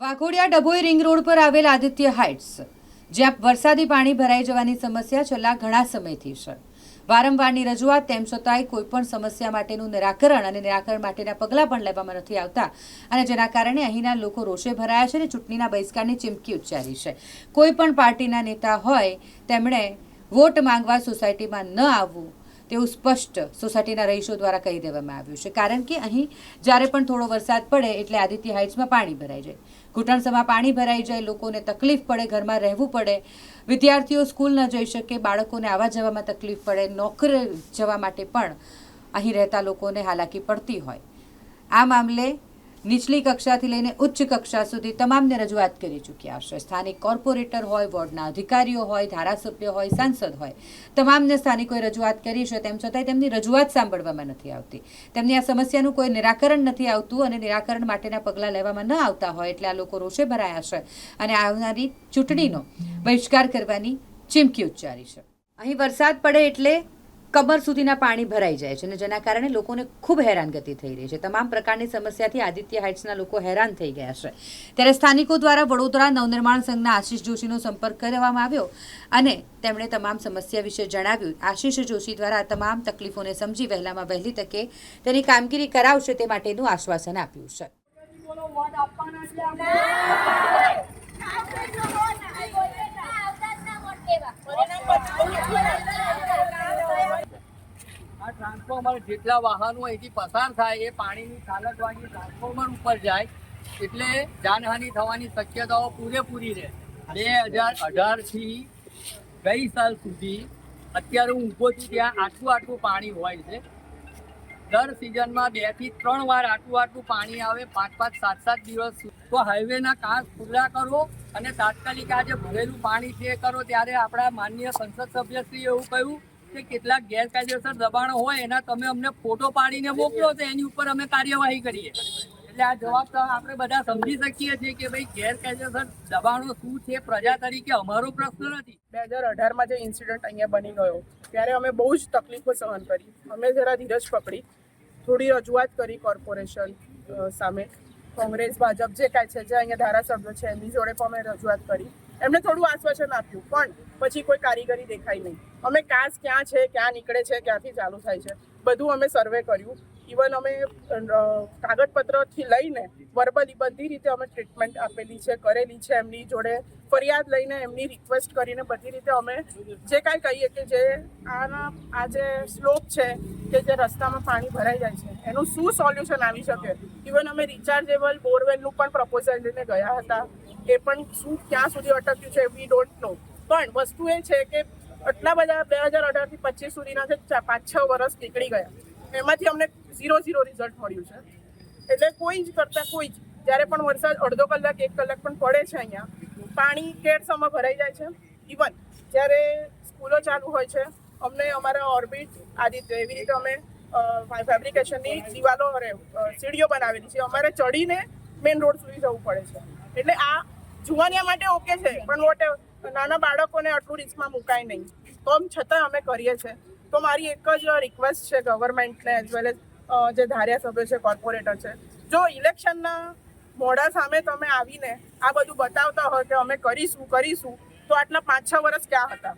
Waghodia Dabhoi ring road પર આવેલ Aditya heights, જ્યાં વરસાદી પાણી ભરાઈ જવાની સમસ્યા છેલ્લા ઘણા સમયથી છે. વારંવારની રજૂઆત તેમ છતાંય કોઈપણ સમસ્યા માટેનું નિરાકરણ અને નિરાકરણ માટેના પગલાં પણ લેવામાં નથી આવતા અને જેના કારણે અહીંના લોકો રોષે ભરાયા છે અને ચૂંટણીના બહિષ્કારની ચીમકી ઉચ્ચારી છે. કોઈ પણ પાર્ટીના નેતા હોય તેમણે વોટ માંગવા સોસાયટીમાં ન આવવું તેવું સ્પષ્ટ સોસાયટીના રહીશો દ્વારા કહી દેવામાં આવ્યું છે. કારણ કે અહીં જ્યારે પણ થોડો વરસાદ પડે એટલે આદિત્ય હાઇટ્સમાં પાણી ભરાઈ જાય, ઘૂંટણસમાં પાણી ભરાઈ જાય, લોકોને તકલીફ પડે, ઘરમાં રહેવું પડે, વિદ્યાર્થીઓ સ્કૂલ ન જઈ શકે, બાળકોને આવવા જવામાં તકલીફ પડે, નોકરી જવા માટે પણ અહીં રહેતા લોકોને હાલાકી પડતી હોય. આ મામલે નીચલી કક્ષાથી લઈને ઉચ્ચ કક્ષા સુધી તમામને રજૂઆત કરી ચૂક્યા છે. સ્થાનિક કોર્પોરેટર હોય, વોર્ડના અધિકારીઓ હોય, ધારાસભ્ય હોય, સાંસદ હોય, તમામને સ્થાનિકોએ રજૂઆત કરી છે. તેમ છતાંય તેમની રજૂઆત સાંભળવામાં નથી આવતી. તેમની આ સમસ્યાનું કોઈ નિરાકરણ નથી આવતું અને નિરાકરણ માટેના પગલાં લેવામાં ન આવતા હોય એટલે આ લોકો રોષે ભરાયા છે અને આવનારી ચૂંટણીનો બહિષ્કાર કરવાની ચીમકી ઉચ્ચારી છે. અહીં વરસાદ પડે એટલે કમર સુધીના પાણી ભરાઈ જાય છે અને જેના કારણે લોકોને ખૂબ હેરાનગતિ થઈ રહી છે. તમામ પ્રકારની સમસ્યાથી આદિત્ય હાઇટ્સના લોકો હેરાન થઈ ગયા છે. ત્યારે સ્થાનિકો દ્વારા વડોદરા નવનિર્માણ સંઘના આશિષ જોશીનો સંપર્ક કરવામાં આવ્યો અને તેમણે તમામ સમસ્યા વિશે જણાવ્યું. આશિષ જોશી દ્વારા તમામ તકલીફોને સમજી વહેલામાં વહેલી તકે તેની કામગીરી કરાવશે તે માટેનું આશ્વાસન આપ્યું છે. આ ટ્રાન્સફોર્મર જેટલા વાહનો અહીંથી પસાર થાય એ પાણીની ચાલકવાળી ટ્રાન્સફોર્મર ઉપર જાય એટલે જાનહાનિ થવાની શક્યતાઓ પૂરેપૂરી રહે. 2018થી ગઈ સાલ સુધી અત્યારે હું ઊભો છું ત્યાં આટલું પાણી હોય છે. દર સિઝનમાં 2 થી 3 વાર આટલું પાણી આવે, 5-5, 7-7 દિવસ. તો હાઈવેના કાચ ખુલ્લા કરો અને તાત્કાલિક આ જે ભરેલું પાણી છે કરો. ત્યારે આપણા માનનીય સંસદ સભ્યશ્રીએ એવું કહ્યું કે કેટલાક ગેરકાયદેસર દબાણો હોય એના તમે અમને ફોટો પાડીને મોકલો તો એની ઉપર અમે કાર્યવાહી કરીએ. એટલે આ જવાબ તો આપણે બધા સમજી શકીએ છીએ કે ભાઈ ગેરકાયદેસર દબાણો શું છે પ્રજા તરીકે અમારો પ્રશ્ન નથી. 2018માં જે ઇન્સિડન્ટ અહીંયા બની ગયો ત્યારે અમે બહુ જ તકલીફો સહન કરી. અમે જરા ધીરજ પકડી, થોડી રજૂઆત કરી કોર્પોરેશન સામે, કોંગ્રેસ, ભાજપ જે કાંઈ છે, જે અહીંયા ધારાસભ્યો છે એમની જોડે પણ અમે રજૂઆત કરી. એમને થોડું આશ્વાસન આપ્યું પણ પછી કોઈ કારીગરી દેખાઈ નહીં. અમે કાચ ક્યાં છે, ક્યાં નીકળે છે, ક્યાંથી ચાલુ થાય છે, બધું અમે સર્વે કર્યું. ઇવન અમે કાગળપત્રથી લઈને વર્બલી બધી રીતે અમે ટ્રીટમેન્ટ આપેલી છે, કરેલી છે. એમની જોડે ફરિયાદ લઈને એમની રિક્વેસ્ટ કરીને બધી રીતે અમે જે કાંઈ કહીએ કે જે આ જે સ્લોપ છે કે જે રસ્તામાં પાણી ભરાઈ જાય છે એનું શું સોલ્યુશન આવી શકે. ઇવન અમે રિચાર્જેબલ બોરવેલનું પણ પ્રપોઝલ લઈને ગયા હતા. એ પણ શું ક્યાં સુધી અટક્યું છે વી ડોન્ટ નો. પણ વસ્તુ એ છે કે આટલા બધા 2018થી 25 સુધીના જે 5-6 વર્ષ નીકળી ગયા, એમાંથી અમને 0 રિઝલ્ટ મળ્યું છે. એટલે કોઈ જ કરતાં કોઈ જ જ્યારે પણ વરસાદ અડધો કલાક 1 કલાક પણ પડે છે અહીંયા પાણી કેડસમાં ભરાઈ જાય છે. ઇવન જ્યારે સ્કૂલો ચાલુ હોય છે અમને અમારા ઓર્બિટ આદિત્ય એવી રીતે અમે ફેબ્રિકેશનની દિવાલો સીડીઓ બનાવેલી છે. અમારે ચડીને મેઇન રોડ સુધી જવું પડે છે. એટલે આ જુવાનિયા માટે ઓકે છે પણ નાના બાળકોને આટલું રિસ્કમાં મુકાય નહીં. તો છતાં અમે કરીએ છીએ. તો મારી એક જ રિક્વેસ્ટ છે ગવર્મેન્ટને એઝ વેલ એઝ જે ધારાસભ્ય છે, કોર્પોરેટર છે, જો ઇલેક્શનના મોડા સામે તમે આવીને આ બધું બતાવતા હોય કે અમે કરીશું તો આટલા 5-6 વર્ષ ક્યાં હતા?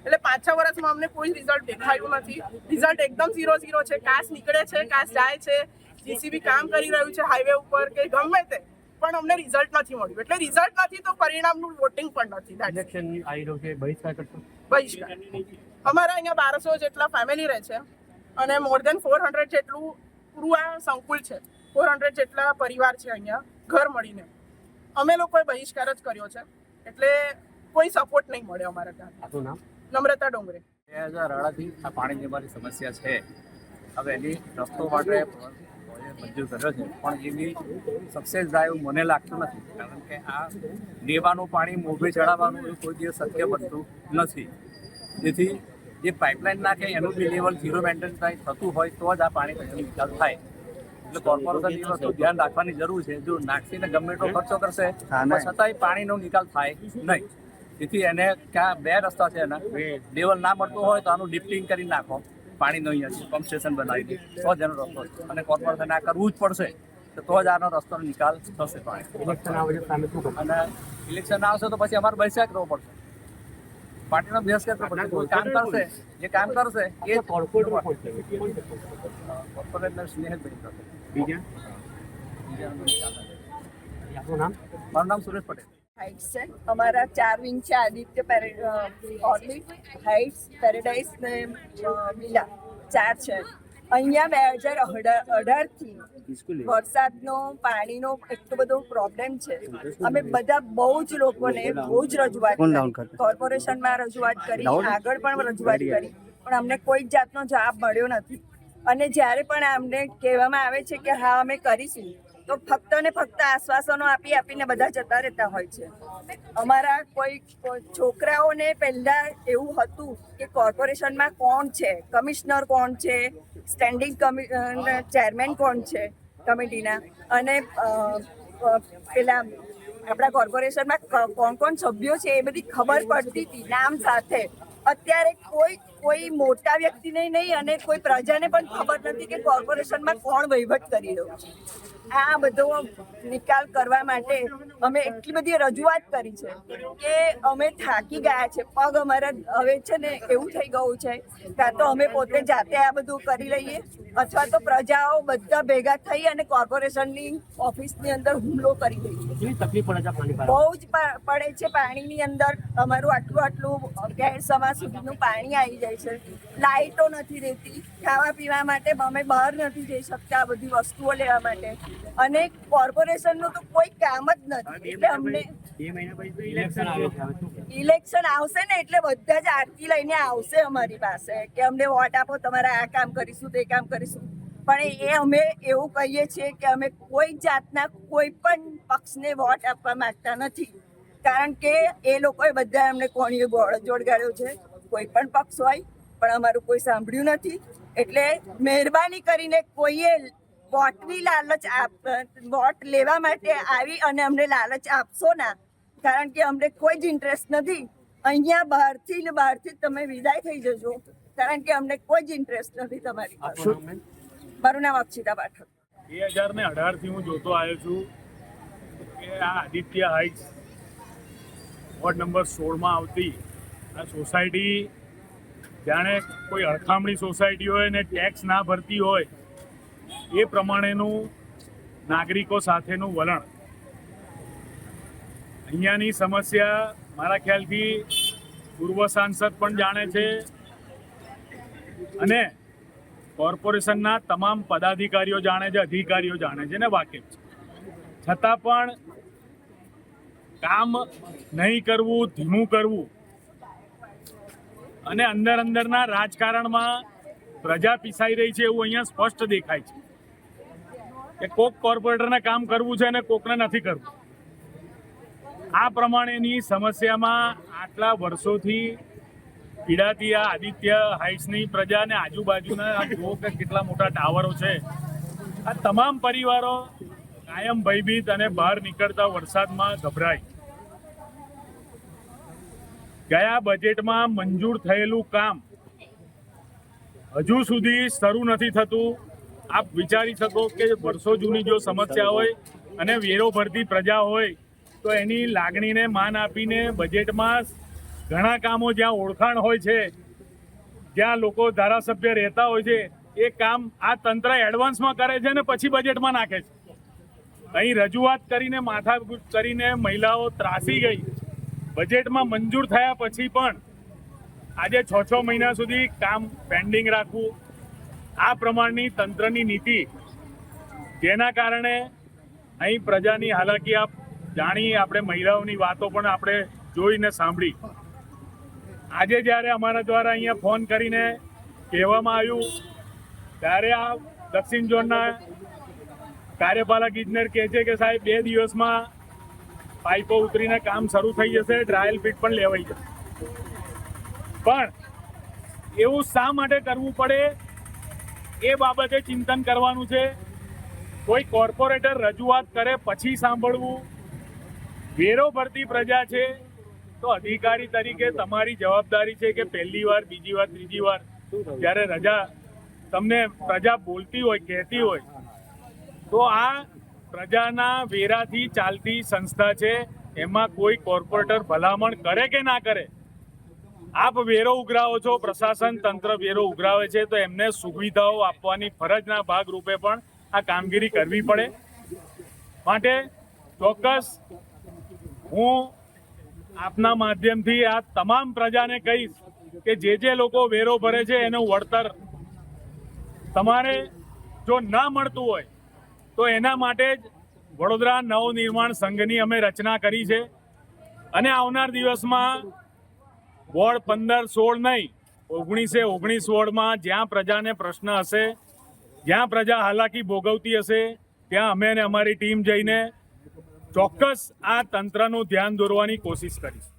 એટલે 5-6 વર્ષમાં અમને કોઈ રિઝલ્ટ દેખાયું નથી. રિઝલ્ટ એકદમ 0 છે. કાચ નીકળે છે, કાચ જાય છે, જીસીબી કામ કરી રહ્યું છે હાઈવે ઉપર કે ગમે તે, પણ અમને રિઝલ્ટ નથી મળ્યું. એટલે રિઝલ્ટ નથી તો પરિણામનું વોટિંગ પણ નથી. ઇલેક્શન આવી રહ્યું છે, બહિષ્કાર કરશો? બહિષ્કાર. અમારા અહીંયા 1200 જેટલા ફેમિલી રહે છે અને મોર દેન 400 જેટલું પૂરું આ સંકુલ છે. 400 જેટલા પરિવાર છે અહીંયા ઘર મળીને. અમે લોકોએ બહિષ્કાર જ કર્યો છે. એટલે કોઈ સપોર્ટ નહીં મળે અમારા ત્યાં. આપનું નામ? નમ્રતા ડોંગરે. 2018થી આ પાણી દેવાની સમસ્યા છે. હવે એની રસ્તો માટે મંજૂર કર્યો છે પણ એની સક્સેસ થાય એવું મને લાગતું નથી. કારણ કે આ દેવાનું પાણી મોભે ચડાવવાનું એ કોઈ દિવસ શક્ય બનતું નથી. જેથી જે પાઇપલાઇન નાખે એનું બી લેવલ 0 મેન્ટેન થતું હોય તો જ આ પાણી પછી નિકાલ થાય. એટલે કોર્પોરેશન એ વસ્તુ ધ્યાન રાખવાની જરૂર છે. જો નાખીને ગમે એટલો ખર્ચો કરશે તો છતાંય પાણીનો નિકાલ થાય નહીં. તેથી એને ક્યાં 2 રસ્તા છે. એના લેવલ ના મળતું હોય તો આનું લિફ્ટિંગ કરી નાખો, પાણીનો અહીંયા પંપ સ્ટેશન બનાવી દે તો જ એનો રસ્તો છે. અને કોર્પોરેશને આ કરવું જ પડશે. તો જ આનો રસ્તો નિકાલ થશે અને ઇલેક્શન આવશે તો પછી અમારે બેસ્યા કરવો પડશે, પાર્ટીનો બેસ કરવો પડશે. કોઈ કામ કરશે, જે કામ કરશે એ કોર્પોરેટર સ્નેહલભાઈ કરશે. મારું નામ સુરેશ પટેલ. હાઇટ્સ છે અમારા 4 વિંગ છે, આદિત્ય ઓર્લિડ હાઇટ્સ, પેરેડાઇઝ ને વિલા 4 છે. અહીંયા 2018થી વરસાદનો પાણીનો એટલો બધો પ્રોબ્લેમ છે. અમે બધા બહુ જ લોકોને બહુ જ રજૂઆત કરી, કોર્પોરેશનમાં રજૂઆત કરી, આગળ પણ રજૂઆત કરી, પણ અમને કોઈ જ જાતનો જવાબ મળ્યો નથી. અને જ્યારે પણ અમને કહેવામાં આવે છે કે હા અમે કરીશું, તો ફક્ત ને ફક્ત આશ્વાસનો આપીને બધા જતા રહેતા હોય છે. અમારા કોઈ છોકરાઓને પહેલાં એવું હતું કે કોર્પોરેશનમાં કોણ છે, કમિશનર કોણ છે, સ્ટેન્ડિંગ ચેરમેન કોણ છે કમિટીના, અને પેલા આપણા કોર્પોરેશનમાં કોણ કોણ સભ્યો છે એ બધી ખબર પડતી હતી નામ સાથે. અત્યારે કોઈ મોટા વ્યક્તિને નહીં અને કોઈ પ્રજાને પણ ખબર નથી કે કોર્પોરેશનમાં કોણ વહીવટ કરી રહ્યું છે. આ બધો નિકાલ કરવા માટે અમે એટલી બધી રજૂઆત કરી છે કે અમે થાકી ગયા છે. પગ અમારા હવે છે ને એવું થઈ ગયું છે, કાં તો અમે પોતે જાતે આ બધું કરી લઈએ અથવા તો પ્રજાઓ બધા ભેગા થઈ અને કોર્પોરેશનની ઓફિસની અંદર હુમલો કરી દઈએ. બહુ જ પડે છે પાણીની અંદર. અમારું આટલું ગેર સમા સુધીનું પાણી આવી જાય છે, લાઇટો નથી રહેતી, ખાવા પીવા માટે અમે બહાર નથી જઈ શકતા આ બધી વસ્તુઓ લેવા માટે, અને કોર્પોરેશનનું તો કોઈ કામ જ નથી. એટલે અમને ઇલેક્શન આવશે ને એટલે બધા જ આરતી લઈને આવશે અમારી પાસે કે અમને વોટ આપો, તમારે આ કામ કરીશું, તે કામ કરીશું. પણ એ અમે એવું કહીએ છીએ કે અમે કોઈ જાતના કોઈ પણ પક્ષને વોટ આપવા માંગતા નથી, કારણ કે એ લોકોએ બધા અમને કોણીએ જોડગાડ્યો છે. કોઈ પણ પક્ષ હોય પણ અમારું કોઈ સાંભળ્યું નથી. એટલે મહેરબાની કરીને કોઈએ વોટની લાલચ વોટ લેવા માટે આવી અને અમને લાલચ આપશો ના, કારણ કે અમને કોઈ જ ઇન્ટરેસ્ટ નથી. અહીંયા બહારથી તમે વિદાય થઈ જજો, કારણ કે અમને કોઈ જ ઇન્ટરેસ્ટ નથી તમારી પાસે. મારું નામ અક્ષિતા પાઠક. 2018થી હું જોતો આવ્યો છું કે આ આદિત્ય હાઇટ્સ વોર્ડ નંબર 16માં આવતી આ સોસાયટી જાણે કોઈ અળખામણી સોસાયટી હોય ને ટેક્સ ના ભરતી હોય એ પ્રમાણેનું નાગરિકો સાથેનું વલણ. અહીંયાની સમસ્યા મારા ખ્યાલથી પૂર્વ સાંસદ પણ જાણે છે અને કોર્પોરેશનના તમામ પદાધિકારીઓ જાણે છે, અધિકારીઓ જાણે છે ને વાકેફ છે. છતાં પણ કામ નહીં કરવું, ધીમું કરવું અને અંદરના રાજકારણમાં પ્રજા પીસાઈ રહી છે એવું અહીંયા સ્પષ્ટ દેખાય છે કે કોક કોર્પોરેટરને કામ કરવું છે અને કોકને નથી કરવું. આ પ્રમાણેની સમસ્યામાં આટલા વર્ષોથી પીડાતી આ આદિત્ય હાઇટ્સની પ્રજા અને આજુબાજુના જો કે કેટલા મોટા ટાવરો છે, આ તમામ પરિવારો કાયમ ભયભીત અને બહાર નીકળતા વરસાદમાં ગભરાય. ગયા બજેટમાં મંજૂર થયેલું કામ હજુ સુધી શરૂ નથી થતું. આપ વિચારી શકો કે વર્ષો જૂની જો સમસ્યા હોય અને વેરો ભરતી પ્રજા હોય તો એની લાગણીને માન આપીને બજેટમાં ઘણા કામો જ્યાં ઓળખાણ હોય છે, જ્યાં લોકો ધારાસભ્ય રહેતા હોય છે, એ કામ આ તંત્ર એડવાન્સમાં કરે છે ને પછી બજેટમાં નાખે છે. અહીં રજૂઆત કરીને માથાકૂટ કરીને મહિલાઓ ત્રાસી ગઈ. બજેટમાં મંજૂર થયા પછી પણ આજે 6 મહિના સુધી કામ પેન્ડિંગ રાખવું, આ પ્રમાણની તંત્રની નીતિ, જેના કારણે અહીં પ્રજાની હાલાકી આપ જાણી, આપણે મહિલાઓની વાતો પણ આપણે જોઈને સાંભળી. આજે જ્યારે અમારા દ્વારા અહીંયા ફોન કરીને કહેવામાં આવ્યું ત્યારે આ દક્ષિણ ઝોનના કાર્યપાલક ઇજનેર કહે છે કે સાહેબ 2 દિવસમાં પાઇપો ઉતરીને કામ શરૂ થઈ જશે, ટ્રાયલ ફીટ પણ લેવાઈ જશે. પણ એવું શા માટે કરવું પડે એ બાબતે ચિંતન કરવાનું છે. કોઈ કોર્પોરેટર રજૂઆત કરે પછી સાંભળવું. વેરો ભરતી પ્રજા છે તો અધિકારી તરીકે તમારી જવાબદારી છે કે પહેલી વાર, બીજી વાર, ત્રીજી વાર જ્યારે રજા તમને પ્રજા બોલતી હોય, કહેતી હોય તો આ પ્રજાના વેરાથી ચાલતી સંસ્થા છે, એમાં કોઈ કોર્પોરેટર ભલામણ કરે કે ના કરે, આપ વેરો ઉઘરાવો છો, પ્રશાસન તંત્ર વેરો ઉઘરાવે છે, તો એમને સુવિધાઓ આપવાની ફરજના ભાગરૂપે પણ આ કામગીરી કરવી પડે. માટે ચોક્કસ હું આપના માધ્યમથી આ તમામ પ્રજાને કહીશ કે જે લોકો વેરો ભરે છે એનું વળતર તમારે જો ના મળતું હોય તો એના માટે જ વડોદરા નવનિર્માણ સંઘની અમે રચના કરી છે. અને આવનાર દિવસમાં વોર્ડ 15-16 નહીં, 19-19 વોર્ડમાં જ્યાં પ્રજાને પ્રશ્ન હશે, જ્યાં પ્રજા હાલાકી ભોગવતી હશે, ત્યાં અમે અને અમારી ટીમ જઈને ચોક્કસ આ તંત્રનું ધ્યાન દોરવાની કોશિશ કરીશ.